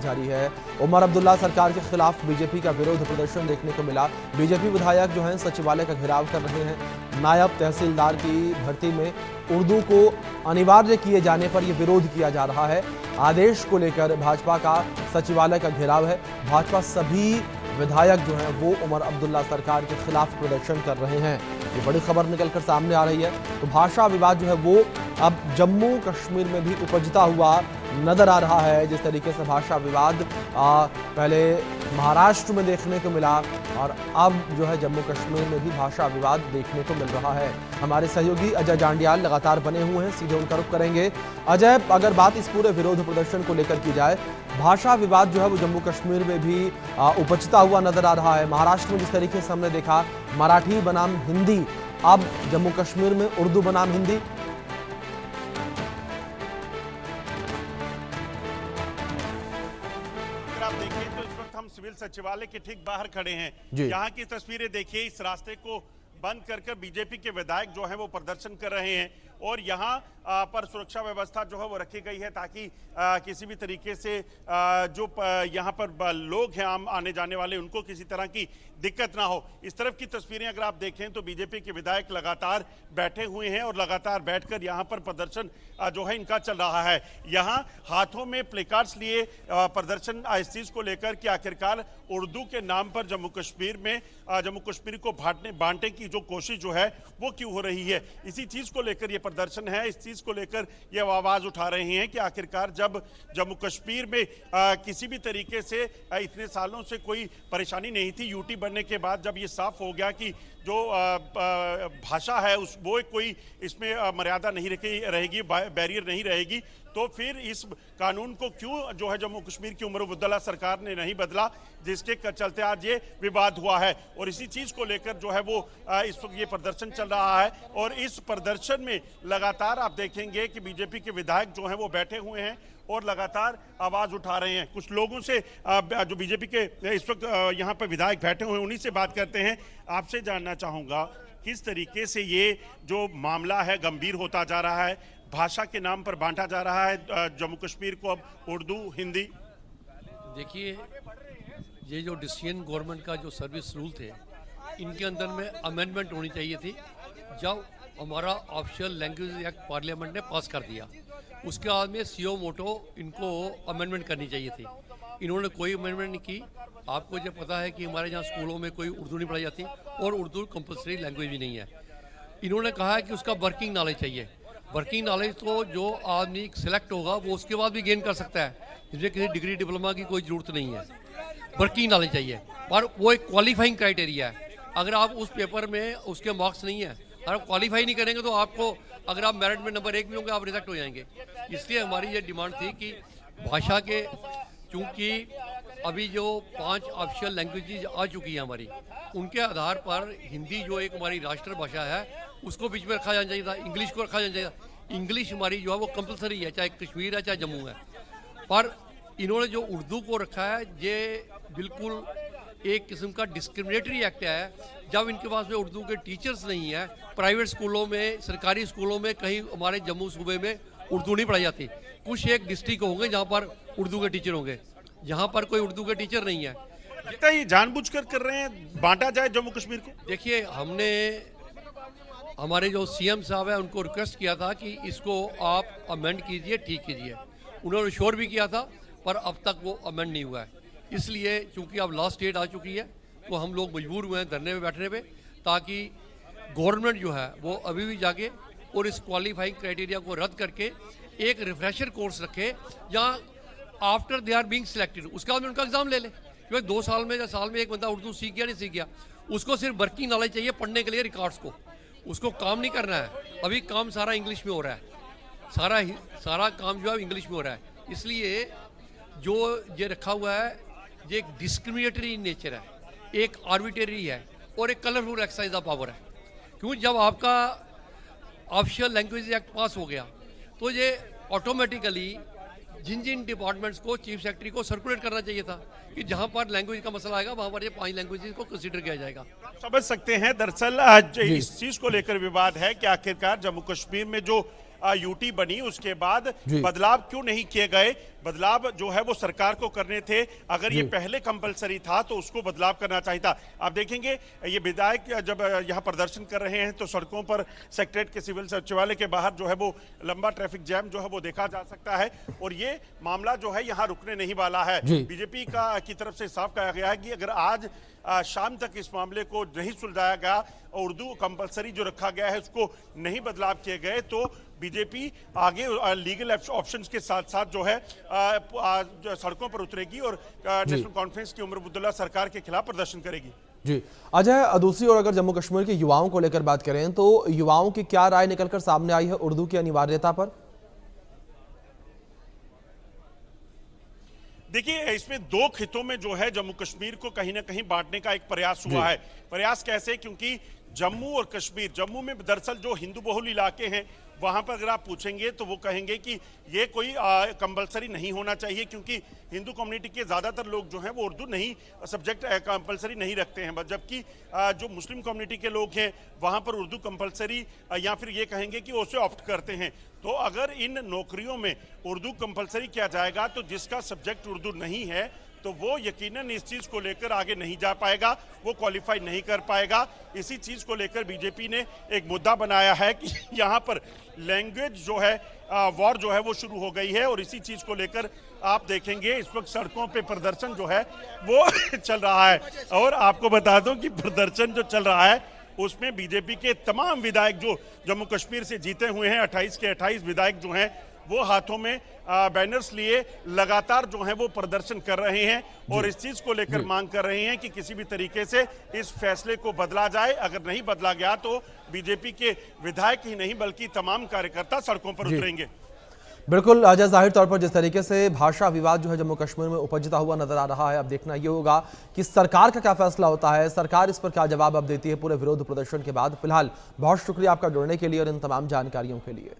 जारी है। उमर अब्दुल्ला सरकार के खिलाफ बीजेपी का विरोध प्रदर्शन देखने को मिला। बीजेपी विधायक जो हैं सचिवालय का घेराव कर रहे हैं। नायब तहसीलदार की भर्ती में उर्दू को अनिवार्य किए जाने पर यह विरोध किया जा रहा है। आदेश को लेकर भाजपा का सचिवालय का घेराव है। भाजपा सभी विधायक जो हैं वो उमर अब्दुल्ला सरकार के खिलाफ प्रदर्शन कर रहे हैं। ये बड़ी खबर निकलकर सामने आ रही है। तो भाषा विवाद जो है वो अब जम्मू कश्मीर में भी उपजता हुआ नजर आ रहा है। जिस तरीके से भाषा विवाद पहले महाराष्ट्र में देखने को मिला और अब जो है जम्मू कश्मीर में भी भाषा विवाद देखने को मिल रहा है। हमारे सहयोगी अजय जांडियाल लगातार बने हुए हैं, सीधे उनका रुख करेंगे। अजय, अगर बात इस पूरे विरोध प्रदर्शन को लेकर की जाए, भाषा विवाद जो है वो जम्मू कश्मीर में भी उपजता हुआ नजर आ रहा है। महाराष्ट्र में जिस तरीके से हमने देखा मराठी बनाम हिंदी, अब जम्मू कश्मीर में उर्दू बनाम हिंदी। आप देखिए तो इस वक्त हम सिविल सचिवालय के ठीक बाहर खड़े हैं। यहाँ की तस्वीरें देखिए। इस रास्ते को बंद कर बीजेपी के विधायक जो हैं वो प्रदर्शन कर रहे हैं और यहाँ पर सुरक्षा व्यवस्था जो है वो रखी गई है ताकि किसी भी तरीके से जो यहाँ पर लोग हैं आम आने जाने वाले उनको किसी तरह की दिक्कत ना हो। इस तरफ की तस्वीरें अगर आप देखें तो बीजेपी के विधायक लगातार बैठे हुए हैं और लगातार बैठकर यहाँ पर प्रदर्शन जो है इनका चल रहा है। यहाँ हाथों में प्लेकार्ड्स लिए प्रदर्शन इस चीज को लेकर कि आखिरकार उर्दू के नाम पर जम्मू कश्मीर में जम्मू कश्मीर को बांटने की जो कोशिश जो है वो क्यों हो रही है, इसी चीज को लेकर ये प्रदर्शन है। इस चीज को लेकर ये आवाज उठा रहे हैं कि आखिरकार जब जम्मू कश्मीर में किसी भी तरीके से इतने सालों से कोई परेशानी नहीं थी, यूटी बनने के बाद जब ये साफ हो गया कि जो भाषा है उस वो कोई इसमें मर्यादा नहीं रहेगी, बैरियर नहीं रहेगी, तो फिर इस कानून को क्यों जो है जम्मू कश्मीर की उमर अब्दुल्ला सरकार ने नहीं बदला, जिसके चलते आज ये विवाद हुआ है। और इसी चीज को लेकर जो है वो इस वक्त ये प्रदर्शन चल रहा है। और इस प्रदर्शन में लगातार आप देखेंगे कि बीजेपी के विधायक जो हैं वो बैठे हुए हैं और लगातार आवाज उठा रहे हैं। कुछ लोगों से जो बीजेपी के इस वक्त यहाँ पर विधायक बैठे हुए हैं उन्हीं से बात करते हैं। आपसे जानना चाहूंगा किस तरीके से ये जो मामला है गंभीर होता जा रहा है, भाषा के नाम पर बांटा जा रहा है जम्मू कश्मीर को, अब उर्दू हिंदी। देखिए, ये जो डिसीजन गवर्नमेंट का जो सर्विस रूल थे इनके अंदर में अमेंडमेंट होनी चाहिए थी। जब हमारा ऑफिशियल लैंग्वेज एक्ट पार्लियामेंट ने पास कर दिया उसके बाद में सीओ मोटो इनको अमेंडमेंट करनी चाहिए थी। इन्होंने कोई अमेंडमेंट नहीं की। आपको जब पता है कि हमारे यहाँ स्कूलों में कोई उर्दू नहीं पढ़ाई जाती और उर्दू कंपलसरी लैंग्वेज भी नहीं है। इन्होंने कहा है कि उसका वर्किंग नॉलेज चाहिए। वर्किंग नॉलेज तो जो आदमी सिलेक्ट होगा वो उसके बाद भी गेन कर सकता है, जिसमें किसी डिग्री डिप्लोमा की कोई ज़रूरत नहीं है। वर्किंग नॉलेज चाहिए और वो एक क्वालिफाइंग क्राइटेरिया है। अगर आप उस पेपर में उसके मार्क्स नहीं है, अगर आप क्वालिफाई नहीं करेंगे तो आपको, अगर आप मेरिट में नंबर 1 भी होंगे, आप रिजेक्ट हो जाएंगे। इसलिए हमारी ये डिमांड थी कि भाषा के, चूँकि अभी जो 5 ऑफिशियल लैंग्वेजेज आ चुकी है हमारी, उनके आधार पर हिंदी जो एक हमारी राष्ट्रभाषा है उसको बीच में रखा जाना चाहिए था, इंग्लिश को रखा जाना चाहिए था। इंग्लिश हमारी जो है वो कंपलसरी है, चाहे कश्मीर है चाहे जम्मू है। पर इन्होंने जो उर्दू को रखा है ये बिल्कुल एक किस्म का डिस्क्रिमिनेटरी एक्ट है। जब इनके पास में उर्दू के टीचर्स नहीं है, प्राइवेट स्कूलों में, सरकारी स्कूलों में कहीं हमारे जम्मू सूबे में उर्दू नहीं पढ़ाई जाती। कुछ एक डिस्ट्रिक्ट होंगे जहाँ पर उर्दू के टीचर होंगे, यहाँ पर कोई उर्दू के टीचर नहीं है। लगता है ये जानबूझकर कर रहे हैं, बांटा जाए जम्मू कश्मीर को। देखिए, हमने हमारे जो सीएम साहब है उनको रिक्वेस्ट किया था कि इसको आप अमेंड कीजिए, ठीक कीजिए। उन्होंने श्योर भी किया था पर अब तक वो अमेंड नहीं हुआ है। इसलिए चूंकि अब लास्ट डेट आ चुकी है तो हम लोग मजबूर हुए हैं धरने में बैठने पे, ताकि गवर्नमेंट जो है वो अभी भी जागे और इस क्वालिफाइंग क्राइटेरिया को रद्द करके एक रिफ्रेशर कोर्स रखे जहाँ after they are being selected उसके बाद में उनका एग्जाम ले ले। क्योंकि 2 साल में या साल में एक बंदा उर्दू सीख गया नहीं सीख गया, उसको सिर्फ वर्किंग नॉलेज चाहिए पढ़ने के लिए रिकॉर्ड्स को, उसको काम नहीं करना है। अभी काम सारा इंग्लिश में हो रहा है, सारा काम जो है इंग्लिश में हो रहा है। इसलिए जो ये रखा हुआ है ये एक डिस्क्रिमिनेटरी नेचर है, एक आर्बिट्रेरी है और एक कलरफुल एक्सरसाइज ऑफ पावर है। क्योंकि जब आपका ऑफिशियल लैंग्वेज एक्ट पास हो गया तो ये ऑटोमेटिकली जिन डिपार्टमेंट्स को चीफ सेक्रेटरी को सर्कुलेट करना चाहिए था कि जहां पर लैंग्वेज का मसला आएगा वहां पर ये 5 लैंग्वेजेस को कंसीडर किया जाएगा। समझ सकते हैं दरअसल आज इस चीज को लेकर विवाद है कि आखिरकार जम्मू कश्मीर में जो यूटी बनी उसके बाद जी। बदलाव क्यों नहीं किए गए? बदलाव जो है वो सरकार को करने थे। अगर ये पहले कंपलसरी था तो उसको बदलाव करना चाहिए था। आप देखेंगे ये विधायक जब यहाँ प्रदर्शन कर रहे हैं तो सड़कों पर सेक्रेटरीट के सिविल सचिवालय के बाहर जो है वो लंबा ट्रैफिक जैम जो है वो देखा जा सकता है और ये मामला जो है यहाँ रुकने नहीं वाला है। बीजेपी की तरफ से साफ कहा गया है कि अगर आज शाम तक इस मामले को नहीं सुलझाया गया, उर्दू कंपलसरी जो रखा गया है उसको नहीं बदलाव किए गए, तो बीजेपी आगे लीगल ऑप्शंस के साथ साथ जो है सड़कों पर उतरेगी और नेशनल कॉन्फ्रेंस की उमर अब्दुल्ला सरकार के खिलाफ प्रदर्शन करेगी। जी अजय, दूसरी ओर अगर जम्मू कश्मीर के युवाओं को लेकर बात करें तो युवाओं की क्या राय निकलकर सामने आई है उर्दू की अनिवार्यता पर? देखिए, इसमें दो खितों में जो है जम्मू कश्मीर को कहीं ना कहीं बांटने का एक प्रयास हुआ है। प्रयास कैसे? क्योंकि जम्मू और कश्मीर, जम्मू में दरअसल जो हिंदू बहुल इलाके हैं वहां पर अगर आप पूछेंगे तो वो कहेंगे कि ये कोई कंपलसरी नहीं होना चाहिए, क्योंकि हिंदू कम्युनिटी के ज़्यादातर लोग जो हैं वो उर्दू नहीं सब्जेक्ट कंपलसरी नहीं रखते हैं, जबकि जो मुस्लिम कम्युनिटी के लोग हैं वहां पर उर्दू कंपलसरी या फिर ये कहेंगे कि उसे ऑप्ट करते हैं। तो अगर इन नौकरियों में उर्दू कंपलसरी किया जाएगा तो जिसका सब्जेक्ट उर्दू नहीं है तो वो यकीनन इस चीज को लेकर आगे नहीं जा पाएगा, वो क्वालिफाई नहीं कर पाएगा। इसी चीज को लेकर बीजेपी ने एक मुद्दा बनाया है कि यहाँ पर लैंग्वेज जो है वॉर जो है वो शुरू हो गई है और इसी चीज को लेकर आप देखेंगे इस वक्त सड़कों पे प्रदर्शन जो है वो चल रहा है। और आपको बता दूं कि प्रदर्शन जो चल रहा है उसमें बीजेपी के तमाम विधायक जो जम्मू कश्मीर से जीते हुए हैं, 28 के 28 विधायक जो हैं वो हाथों में बैनर्स लिए लगातार जो है वो प्रदर्शन कर रहे हैं और इस चीज को लेकर मांग कर रहे हैं कि किसी भी तरीके से इस फैसले को बदला जाए। अगर नहीं बदला गया तो बीजेपी के विधायक ही नहीं बल्कि तमाम कार्यकर्ता सड़कों पर उतरेंगे। बिल्कुल अजय, जाहिर तौर पर जिस तरीके से भाषा विवाद जो है जम्मू कश्मीर में उपजता हुआ नजर आ रहा है, अब देखना ये होगा कि सरकार का क्या फैसला होता है, सरकार इस पर क्या जवाब अब देती है पूरे विरोध प्रदर्शन के बाद। फिलहाल बहुत शुक्रिया आपका जुड़ने के लिए और इन तमाम जानकारियों के लिए।